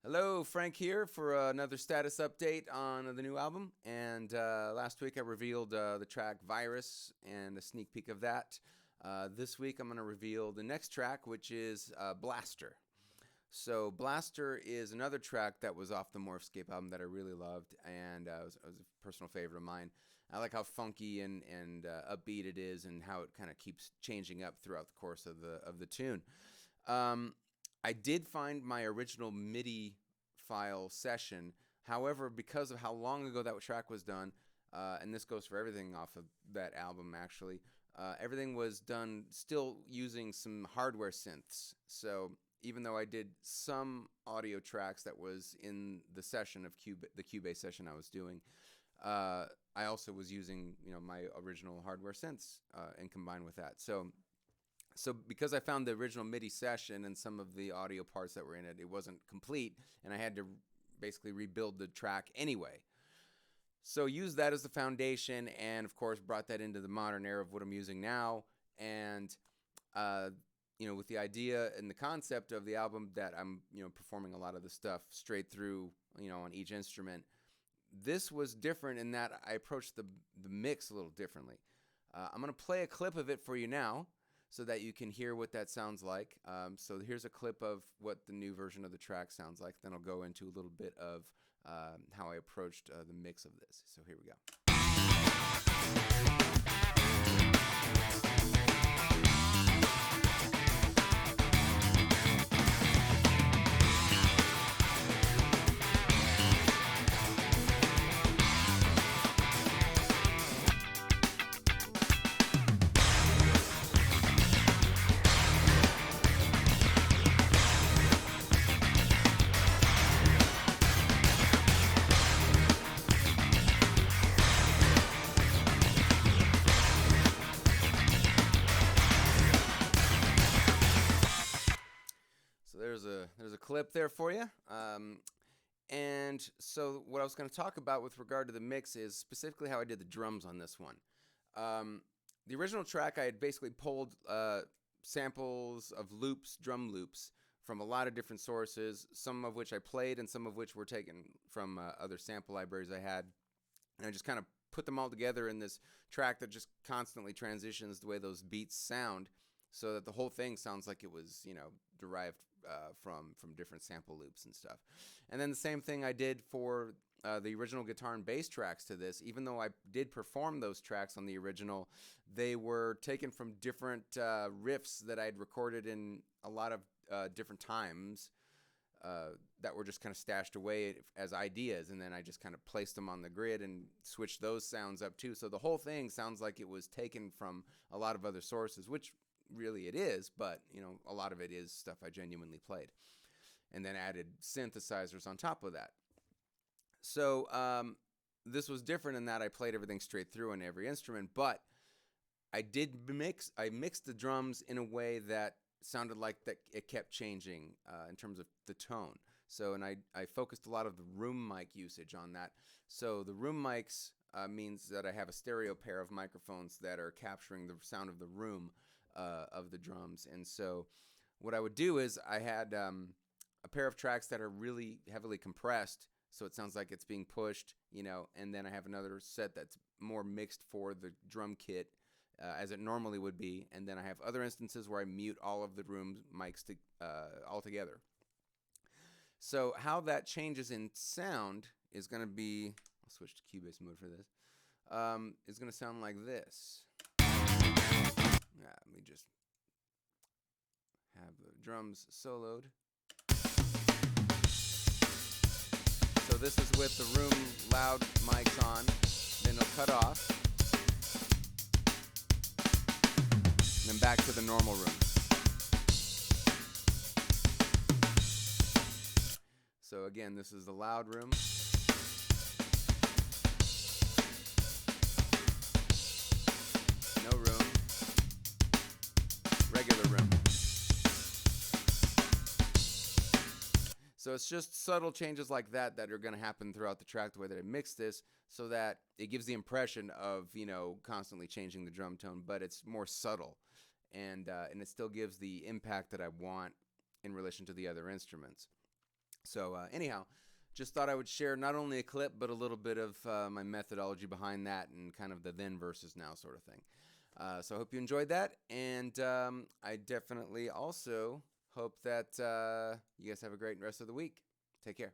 Hello, Frank here for another status update on the new album. And last week I revealed the track Virus and a sneak peek of that. This week I'm going to reveal the next track, which is Blaster. So Blaster is another track that was off the Morphscape album that I really loved, and it was a personal favorite of mine. I like how funky and upbeat it is, and how it kind of keeps changing up throughout the course of the tune. Um, I did find my original MIDI file session. However, because of how long ago that track was done, and this goes for everything off of that album actually, everything was done still using some hardware synths. So even though I did some audio tracks that was in the session of the Cubase session I was doing, I also was using my original hardware synths and combined with that. So because I found the original MIDI session and some of the audio parts that were in it, it wasn't complete, and I had to basically rebuild the track anyway. So use that as the foundation, and of course brought that into the modern era of what I'm using now, and uh, with the idea and the concept of the album that I'm performing a lot of the stuff straight through on each instrument. This was different in that I approached the mix a little differently. I'm going to play a clip of it for you now so that you can hear what that sounds like. So here's a clip of what the new version of the track sounds like. Then I'll go into a little bit of how I approached the mix of this. So here we go. So there's a clip there for you. And so what I was going to talk about with regard to the mix is specifically how I did the drums on this one. The original track, I had basically pulled samples of loops, drum loops, from a lot of different sources, some of which I played and some of which were taken from other sample libraries I had. And I just kind of put them all together in this track that just constantly transitions the way those beats sound, so that the whole thing sounds like it was, derived from different sample loops and stuff. And then the same thing I did for the original guitar and bass tracks to this. Even though I did perform those tracks on the original, they were taken from different riffs that I'd recorded in a lot of different times. That were just kind of stashed away as ideas, and then I just kind of placed them on the grid and switched those sounds up too. So the whole thing sounds like it was taken from a lot of other sources, which really it is, but a lot of it is stuff I genuinely played, and then added synthesizers on top of that. So this was different in that I played everything straight through on every instrument, but I mixed the drums in a way that sounded like that it kept changing in terms of the tone. So, and I focused a lot of the room mic usage on that. So the room mics means that I have a stereo pair of microphones that are capturing the sound of the room of the drums. And so what I would do is I had a pair of tracks that are really heavily compressed, so it sounds like it's being pushed, and then I have another set that's more mixed for the drum kit, as it normally would be, and then I have other instances where I mute all of the room mics altogether. So how that changes in sound is going to be, I'll switch to Cubase mode for this, is going to sound like this. Let me just have the drums soloed. So this is with the room loud mics on, then it'll cut off. And then back to the normal room. So again, this is the loud room. No room. Regular room. So it's just subtle changes like that that are going to happen throughout the track, the way that I mix this, so that it gives the impression of, constantly changing the drum tone, but it's more subtle. And it still gives the impact that I want in relation to the other instruments. So anyhow, just thought I would share not only a clip, but a little bit of my methodology behind that and kind of the then versus now sort of thing. So I hope you enjoyed that, and I definitely also hope that you guys have a great rest of the week. Take care.